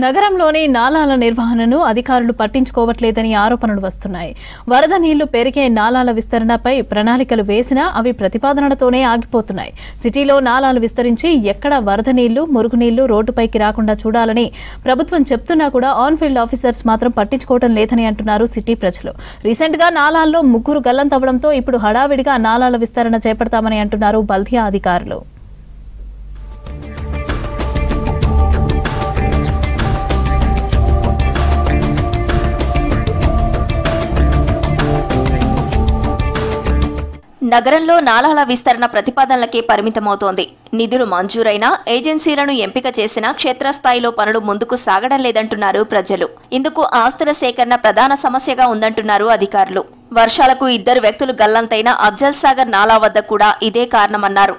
నగరంలోని నాలాల నిర్వహణను అధికారులు పట్టించుకోవట్లేదని ఆరోపణలు వస్తున్నాయి. వరద నీళ్లు పెరిగే నాలాల విస్తరణపై ప్రణాళికలు వేసినా అవి ప్రతిపాదనలతోనే ఆగిపోతున్నాయి. సిటీలో నాలాలు విస్తరించి ఎక్కడ వరద నీళ్లు, మురుగునీళ్లు రోడ్డుపైకి రాకుండా చూడాలని ప్రభుత్వం చెప్తున్నా కూడా ఆన్ ఫీల్డ్ ఆఫీసర్స్ మాత్రం పట్టించుకోవడం లేదని అంటున్నారు సిటీ ప్రజలు. రీసెంట్ గా నాలాల్లో ముగ్గురు గల్లంతవ్వడంతో ఇప్పుడు హడావిడిగా నాలాల విస్తరణ చేపడతామని అంటున్నారు బల్దియా అధికారులు. నగరంలో నాలాల విస్తరణ ప్రతిపాదనలకే పరిమితమవుతోంది. నిధులు మంజూరైనా ఏజెన్సీలను ఎంపిక చేసినా క్షేత్రస్థాయిలో పనులు ముందుకు సాగడం లేదంటున్నారు ప్రజలు. ఇందుకు ఆస్తుల సేకరణ ప్రధాన సమస్యగా ఉందంటున్నారు అధికారులు. వర్షాలకు 2 వ్యక్తులు గల్లంతైన అఫ్జల్ సాగర్ నాలా వద్ద కూడా ఇదే కారణమన్నారు.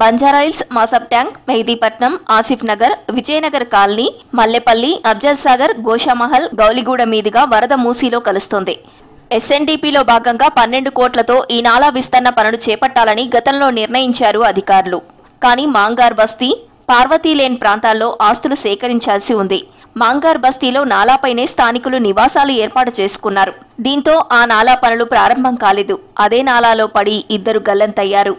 బంజారాహిల్స్, మాసబ్ ట్యాంక్, మెహదీపట్నం, ఆసిఫ్ నగర్, విజయనగర్ కాలనీ, మల్లెపల్లి, అఫ్జల్ సాగర్, గోషామహల్, గౌలిగూడ మీదుగా వరద మూసీలో కలుస్తోంది. ఎస్ఎన్డీపీలో భాగంగా 12 కోట్లతో ఈ నాలా విస్తరణ పనులు చేపట్టాలని గతంలో నిర్ణయించారు అధికారులు. కానీ మాంగార్ బస్తీ, పార్వతీ లేన్ ప్రాంతాల్లో ఆస్తులు సేకరించాల్సి ఉంది. మాంగార్ బస్తీలో నాలాపైనే స్థానికులు నివాసాలు ఏర్పాటు చేసుకున్నారు. దీంతో ఆ నాలా పనులు ప్రారంభం కాలేదు. అదే నాలాలో పడి 2 గల్లంతయ్యారు.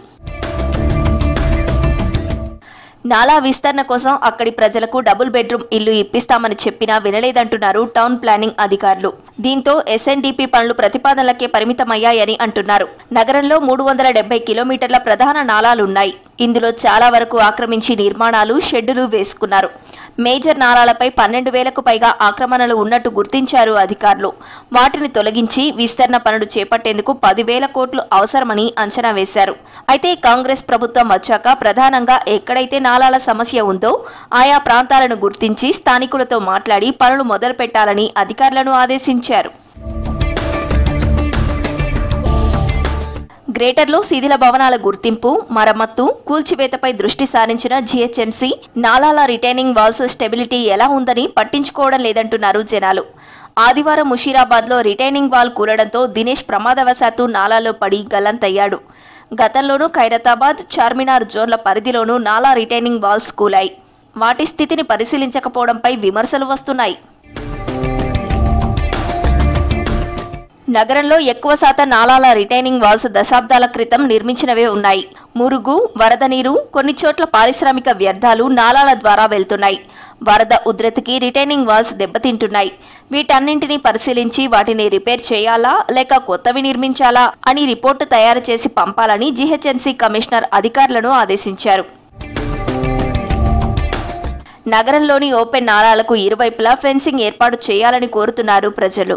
నాలా విస్తరణ కోసం అక్కడి ప్రజలకు డబుల్ బెడ్రూమ్ ఇల్లు ఇప్పిస్తామని చెప్పినా వినలేదంటున్నారు టౌన్ ప్లానింగ్ అధికారులు. దీంతో ఎస్ఎన్డీపీ పనులు ప్రతిపాదనలకే పరిమితమయ్యాయని అంటున్నారు. నగరంలో 370 కిలోమీటర్ల ప్రధాన నాలాలున్నాయి. ఇందులో చాలా వరకు ఆక్రమించి నిర్మాణాలు, షెడ్డులు వేసుకున్నారు. మేజర్ నాలాలపై 12,000కు పైగా ఆక్రమణలు ఉన్నట్టు గుర్తించారు అధికారులు. వాటిని తొలగించి విస్తరణ పనులు చేపట్టేందుకు 10,000 కోట్లు అవసరమని అంచనా వేశారు. అయితే కాంగ్రెస్ ప్రభుత్వం వచ్చాక ప్రధానంగా ఎక్కడైతే నాలాల సమస్య ఉందో ఆయా ప్రాంతాలను గుర్తించి స్థానికులతో మాట్లాడి పనులు మొదలు పెట్టాలని అధికారులను ఆదేశించారు. గ్రేటర్లో శిథిల భవనాల గుర్తింపు, మరమ్మత్తు, కూల్చివేతపై దృష్టి సారించిన జీహెచ్ఎంసీ నాలాల రిటైనింగ్ వాల్స్ స్టెబిలిటీ ఎలా ఉందని పట్టించుకోవడం లేదంటున్నారు జనాలు. ఆదివారం ముషీరాబాద్లో రిటైనింగ్ వాల్ కూలడంతో దినేష్ ప్రమాదవశాత్తు నాలాలో పడి గల్లంతయ్యాడు. గతంలోనూ ఖైరతాబాద్, చార్మినార్ జోన్ల పరిధిలోనూ నాలా రిటైనింగ్ వాల్స్ కూలాయి. వాటి స్థితిని పరిశీలించకపోవడంపై విమర్శలు వస్తున్నాయి. నగరంలో ఎక్కువ శాతం నాలాల రిటైనింగ్ వాల్స్ దశాబ్దాల క్రితం నిర్మించినవే ఉన్నాయి. మురుగు, వరద నీరు, కొన్ని చోట్ల పారిశ్రామిక వ్యర్థాలు నాలాల ద్వారా వెళ్తున్నాయి. వరద ఉధృతికి రిటైనింగ్ వాల్స్ దెబ్బతింటున్నాయి. వీటన్నింటినీ పరిశీలించి వాటిని రిపేర్ చేయాలా లేక కొత్తవి నిర్మించాలా అని రిపోర్టు తయారు చేసి పంపాలని జీహెచ్ఎంసీ కమిషనర్ అధికారులను ఆదేశించారు. నగరంలోని ఓపెన్ నాలాలకు ఇరువైపులా ఫెన్సింగ్ ఏర్పాటు చేయాలని కోరుతున్నారు ప్రజలు.